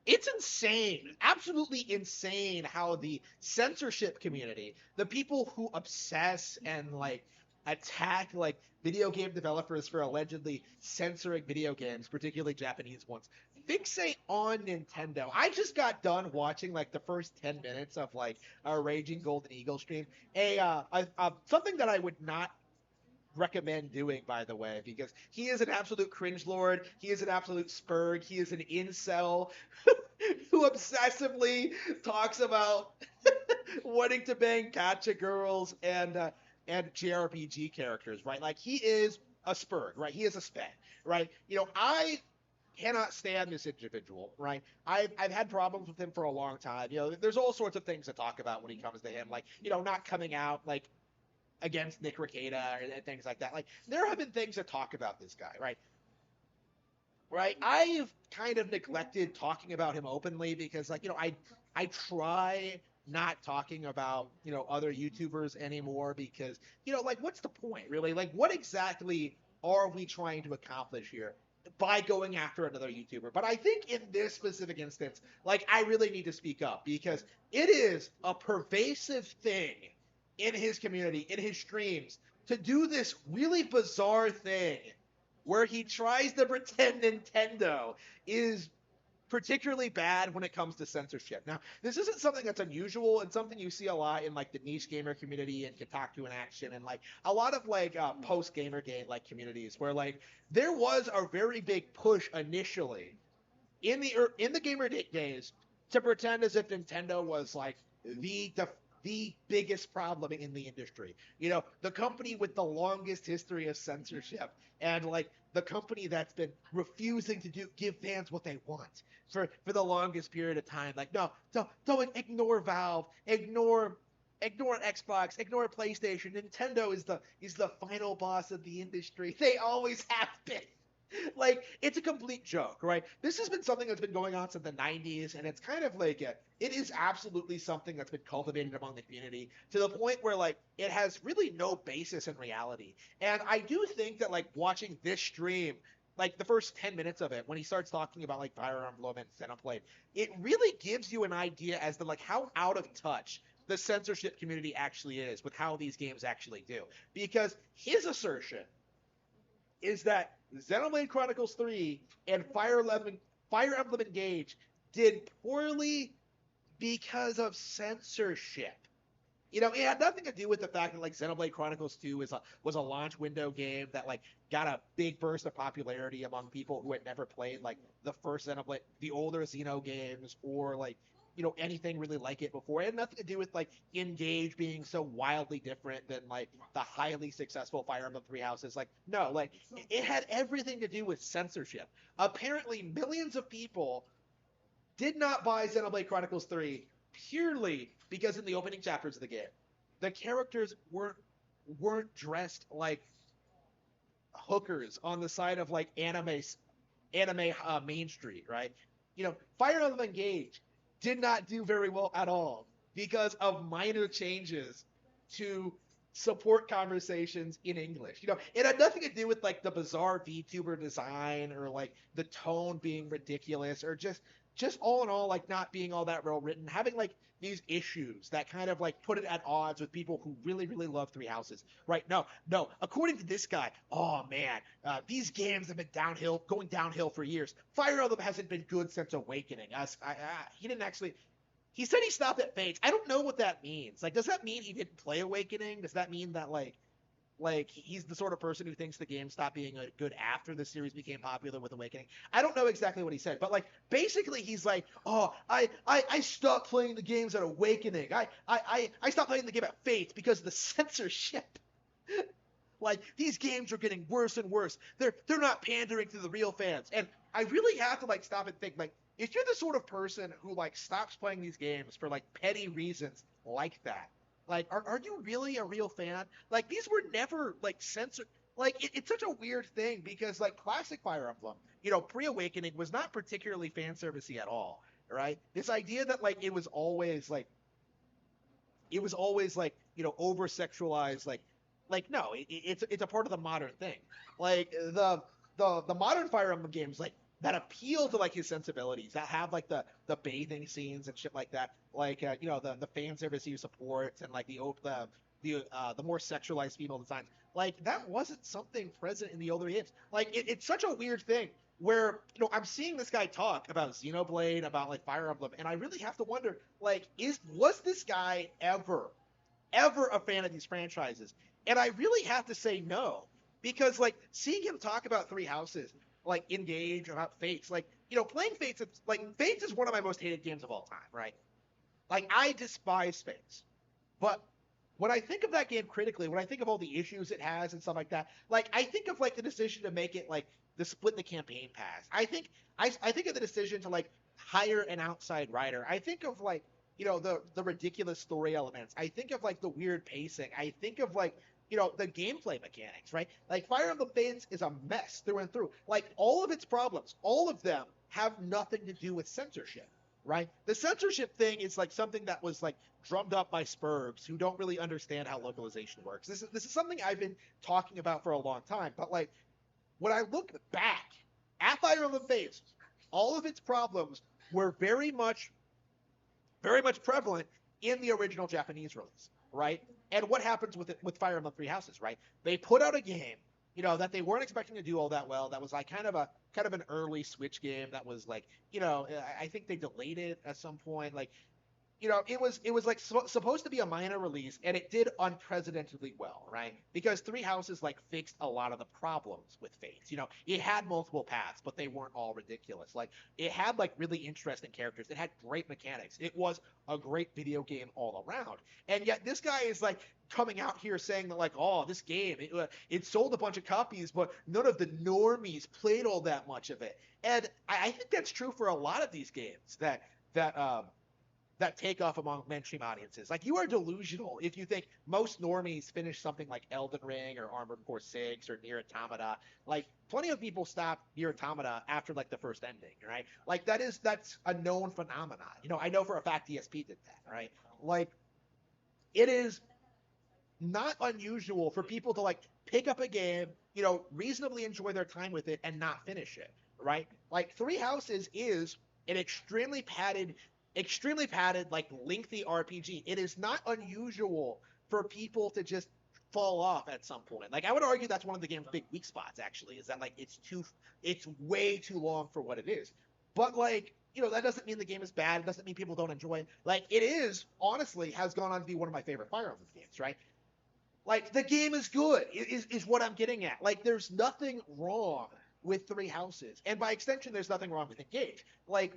It's insane, absolutely insane how the censorship community, the people who obsess and like attack like video game developers for allegedly censoring video games, particularly Japanese ones, fixate on Nintendo. I just got done watching like the first 10 minutes of like a Raging Golden Eagle stream. Something that I would not recommend doing, by the way, because he is an absolute cringe lord. He is an absolute spurg. He is an incel who obsessively talks about wanting to bang gotcha girls and JRPG characters, right? Like he is a spurg, right? He is a sped, right? I cannot stand this individual, right? I've had problems with him for a long time. There's all sorts of things to talk about when he comes to him, like not coming out like against Nick Rekieta and things like that. Like there have been things to talk about this guy, right? Right. I've kind of neglected talking about him openly because like, I try not talking about, other YouTubers anymore because, like what's the point really? Like what exactly are we trying to accomplish here by going after another YouTuber? But I think in this specific instance, like I really need to speak up because it is a pervasive thing in his community, in his streams, to do this really bizarre thing where he tries to pretend Nintendo is particularly bad when it comes to censorship. Now, this isn't something that's unusual and something you see a lot in like the niche gamer community and Kotaku in action and like a lot of like post Gamergate like communities where like there was a very big push initially in the gamer days to pretend as if Nintendo was like the biggest problem in the industry. The company with the longest history of censorship and like the company that's been refusing to give fans what they want for the longest period of time. Like, no, don't ignore Valve, ignore Xbox, ignore PlayStation. Nintendo is the final boss of the industry. They always have been. Like it's a complete joke, right? This has been something that's been going on since the 90s, and it's kind of like it is absolutely something that's been cultivated among the community to the point where like it has really no basis in reality. And I do think that like watching this stream, like the first 10 minutes of it when he starts talking about like Fire Emblem and Xenoblade, it really gives you an idea as to like how out of touch the censorship community actually is with how these games actually do. Because his assertion is that Xenoblade Chronicles 3 and Fire Emblem Engage did poorly because of censorship. It had nothing to do with the fact that like Xenoblade Chronicles 2 was a launch window game that like got a big burst of popularity among people who had never played like the first Xenoblade, the older Xeno games, or like anything really like it before. It had nothing to do with like Engage being so wildly different than like the highly successful Fire Emblem Three Houses. Like no, like it had everything to do with censorship. Apparently, millions of people did not buy Xenoblade Chronicles 3 purely because in the opening chapters of the game, the characters weren't dressed like hookers on the side of like anime Main Street, right? Fire Emblem Engage did not do very well at all because of minor changes to support conversations in English. It had nothing to do with like the bizarre VTuber design or like the tone being ridiculous or just all in all like not being all that well written, having like these issues that kind of like put it at odds with people who really really love Three Houses. Right? No. According to this guy, oh man, these games have been going downhill for years. Fire Emblem hasn't been good since Awakening. He didn't actually. He said he stopped at Fates. I don't know what that means. Like, does that mean he didn't play Awakening? Does that mean that like he's the sort of person who thinks the game stopped being good after the series became popular with Awakening? I don't know exactly what he said, but like basically he's like, oh, I stopped playing the games at Awakening. I stopped playing the game at Fates because of the censorship. Like these games are getting worse and worse. They're not pandering to the real fans. And I really have to like stop and think like if you're the sort of person who like stops playing these games for like petty reasons like that, like are you really a real fan? Like these were never like censored. Like it's such a weird thing because like classic Fire Emblem, pre-awakening was not particularly fan servicey at all, right? This idea that like it was always like over sexualized, like no, it's a part of the modern thing. Like the modern Fire Emblem games, like that appeal to like his sensibilities, that have like the bathing scenes and shit like that, like you know, the fan service he supports, and like the more sexualized female designs. Like that wasn't something present in the older games. Like it's such a weird thing where, you know, I'm seeing this guy talk about Xenoblade, about like Fire Emblem, and I really have to wonder, like, was this guy ever a fan of these franchises? And I really have to say no, because like seeing him talk about Three Houses, like Engage, about Fates, like, you know, playing Fates, like Fates is one of my most hated games of all time, right? Like I despise Fates, but when I think of that game critically, when I think of all the issues it has and stuff like that, like I think of like the decision to make it like the split the campaign pass. I think of the decision to like hire an outside writer. I think of like, you know, the ridiculous story elements. I think of like the weird pacing. I think of like, you know, the gameplay mechanics, right? Like Fire Emblem Fates is a mess through and through. Like all of its problems, all of them have nothing to do with censorship, right? The censorship thing is like something that was like drummed up by Spurbs who don't really understand how localization works. This is something I've been talking about for a long time. But like when I look back at Fire Emblem Fates, all of its problems were very much prevalent in the original Japanese release, right? And what happens with it with Fire Emblem Three Houses, right? They put out a game, you know, that they weren't expecting to do all that well. That was like kind of an early Switch game that was like, you know, I think they delayed it at some point. Like, you know, it was like supposed to be a minor release, and it did unprecedentedly well, right? Because Three Houses like fixed a lot of the problems with Fates. You know, it had multiple paths, but they weren't all ridiculous. Like it had like really interesting characters. It had great mechanics. It was a great video game all around. And yet this guy is like coming out here saying that like, oh, this game it sold a bunch of copies, but none of the normies played all that much of it. And I think that's true for a lot of these games that take off among mainstream audiences. Like you are delusional if you think most normies finish something like Elden Ring or Armored Core 6 or Nier Automata. Like plenty of people stop Nier Automata after like the first ending, right? Like that's a known phenomenon. You know, I know for a fact DSP did that, right? Like it is not unusual for people to like pick up a game, you know, reasonably enjoy their time with it and not finish it, right? Like Three Houses is an extremely padded, like lengthy RPG. It is not unusual for people to just fall off at some point. Like I would argue that's one of the game's big weak spots actually, is that like it's way too long for what it is. But like, you know, that doesn't mean the game is bad. It doesn't mean people don't enjoy it. Like it is, honestly, has gone on to be one of my favorite Fire Emblem games, right? Like the game is good, is what I'm getting at. Like there's nothing wrong with Three Houses, and by extension, there's nothing wrong with Engage. Like,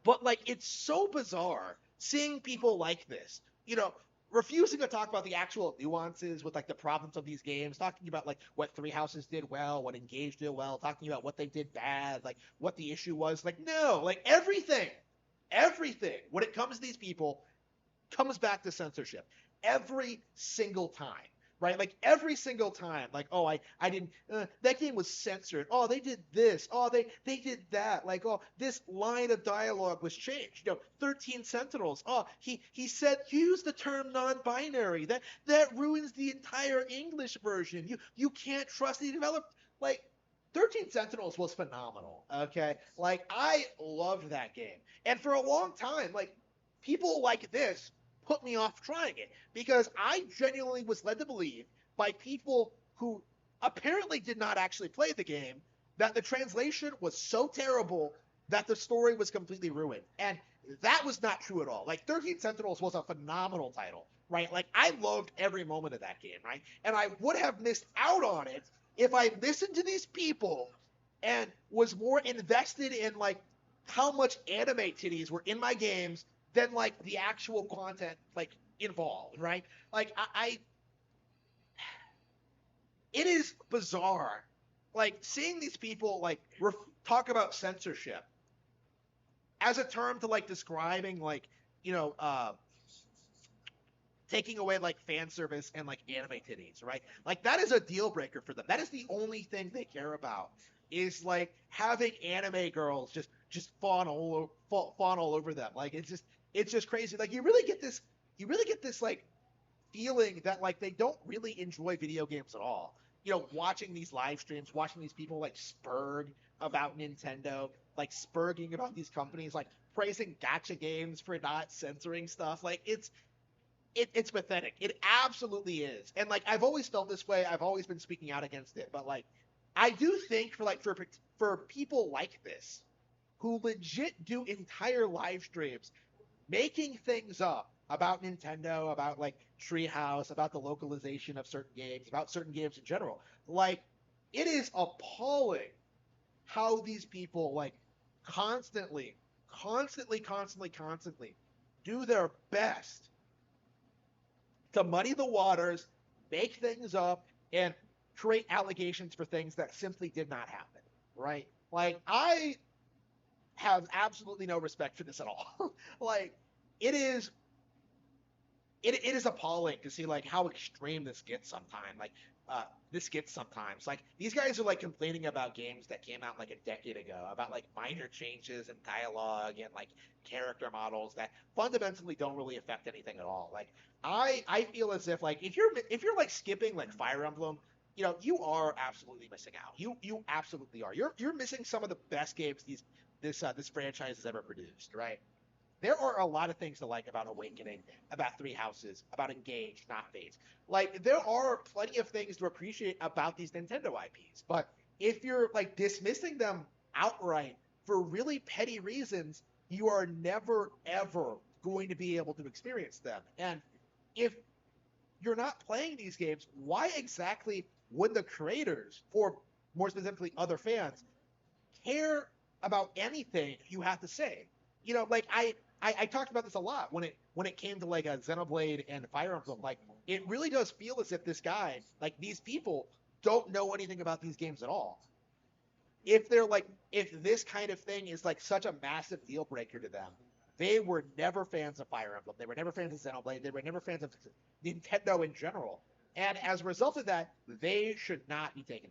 but like it's so bizarre seeing people like this, you know, refusing to talk about the actual nuances with like the problems of these games, talking about like what Three Houses did well, what Engage did well, talking about what they did bad, like what the issue was. Like no, like everything when it comes to these people comes back to censorship every single time, right? Like every single time, like, oh, I didn't, that game was censored. Oh, they did this. Oh, they did that. Like, oh, this line of dialogue was changed. You know, 13 Sentinels. Oh, he said, use the term non-binary. That ruins the entire English version. You can't trust the developer. Like, 13 Sentinels was phenomenal. Okay, like I loved that game, and for a long time, like people like this put me off trying it because I genuinely was led to believe by people who apparently did not actually play the game that the translation was so terrible that the story was completely ruined. And that was not true at all. Like 13 Sentinels was a phenomenal title, right? Like I loved every moment of that game, right? And I would have missed out on it if I listened to these people and was more invested in like how much anime titties were in my games than like the actual content like involved, right? Like I it is bizarre, like seeing these people like talk about censorship as a term to like describing like, you know, taking away like fan service and like anime titties, right? Like that is a deal breaker for them. That is the only thing they care about, is like having anime girls just fawn all over them. Like it's just crazy. Like you really get this like feeling that like they don't really enjoy video games at all. You know, watching these live streams, watching these people like Spurg about Nintendo, like spurging about these companies, like praising gacha games for not censoring stuff. Like it's pathetic. It absolutely is. And like I've always felt this way. I've always been speaking out against it. But like I do think for people like this who legit do entire live streams making things up about Nintendo, about like Treehouse, about the localization of certain games, about certain games in general. Like it is appalling how these people like constantly, constantly do their best to muddy the waters, make things up, and create allegations for things that simply did not happen. Right? Like I have absolutely no respect for this at all. Like it is it is appalling to see like how extreme this gets sometimes. Like this gets sometimes. Like these guys are like complaining about games that came out like a decade ago, about like minor changes in dialogue and like character models that fundamentally don't really affect anything at all. Like I feel as if like if you're like skipping like Fire Emblem, you know, you are absolutely missing out. You absolutely are. You're missing some of the best games this franchise has ever produced, right? There are a lot of things to like about Awakening, about Three Houses, about Engage, not Fates. Like there are plenty of things to appreciate about these Nintendo IPs, but if you're like dismissing them outright for really petty reasons, you are never ever going to be able to experience them. And if you're not playing these games, why exactly would the creators, or more specifically other fans, care about anything you have to say? You know, like I talked about this a lot when it came to like a Xenoblade and Fire Emblem. Like it really does feel as if this guy, like these people, don't know anything about these games at all. If they're like if this kind of thing is like such a massive deal breaker to them, they were never fans of Fire Emblem. They were never fans of Xenoblade. They were never fans of Nintendo in general. And as a result of that, they should not be taken